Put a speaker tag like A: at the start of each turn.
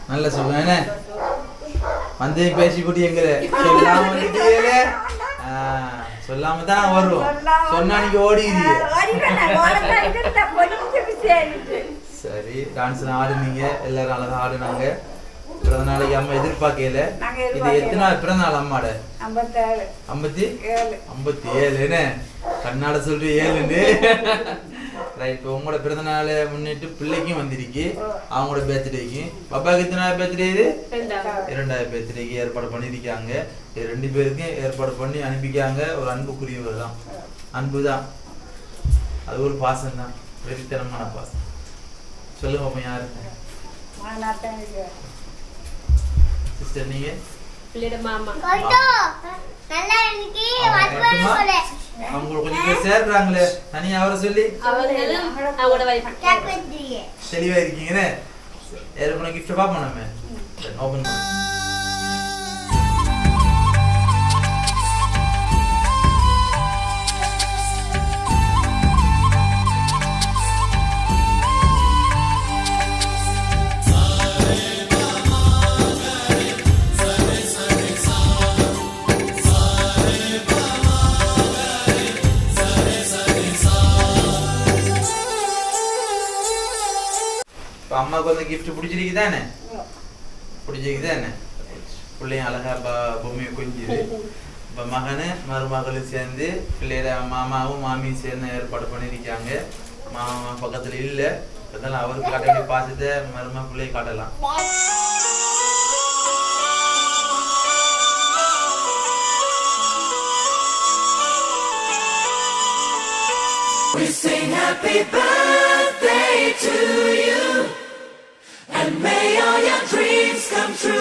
A: நல்ல சுகம் என்ன வந்து பேசி போட்டு எங்களை சொல்லாம வந்துட்டீங்களே. சொல்லாம தான் வரும், சொன்னா நீங்க ஓடிடுவீங்க. சரி, டான்ஸ் ஆடுனீங்க, எல்லாரும் அழகா ஆடுனாங்க. பிறந்த நாளைக்கு அம்மா எதிர்பார்க்கல. இது எத்தனை பிறந்த நாள் அம்மாட? 57 என்ன கண்ணாட சொல்ற 7ன்னு. ரைட், உங்களோட பிறந்த நாளை முன்னிட்டு பிள்ளைக்கும் வந்திருக்கு, அவங்களோட பேர்த்டேக்கு. பாப்பாவுக்கு எத்தனை பேர்த்டே? இது 2வது பேர்த்டேக்கு ஏற்பாடு பண்ணியிருக்காங்க. இது 2 பேருக்கும் ஏற்பாடு பண்ணி அனுப்பிக்காங்க. ஒரு அன்புக்குரியவர் தான், அன்பு தான், அது ஒரு பாசம் தான், வெறித்தனமான பாசம். சொல்லுங்க பாப்பா, யாரு சிஸ்டர்? நீங்க அவங்க கொஞ்சம் சேர்றாங்களே தனியா, அவரை சொல்லி தெளிவா இருக்கீங்க. ஏற்கனவே கிஃப்ட் பாப்போம், நம்ம ஓபன் பண்ண. அம்மாவுக்கு வந்து கிஃப்ட் பிடிச்சிருக்குதானே? பிடிச்சிருக்குதானே? பிள்ளையும் அழகா பொம்மையை கொஞ்சிது. இப்போ மகனு மருமகளும் சேர்ந்து பிள்ளையோட மாமாவும் மாமியும் சேர்ந்து ஏற்பாடு பண்ணியிருக்காங்க. மாமா பக்கத்தில் இல்லை, அதனால அவருக்கு காட்ட வேண்டிய பாசத்தை மருமக பிள்ளையை காட்டலாம். We sing happy birthday to you, and may all your dreams come true.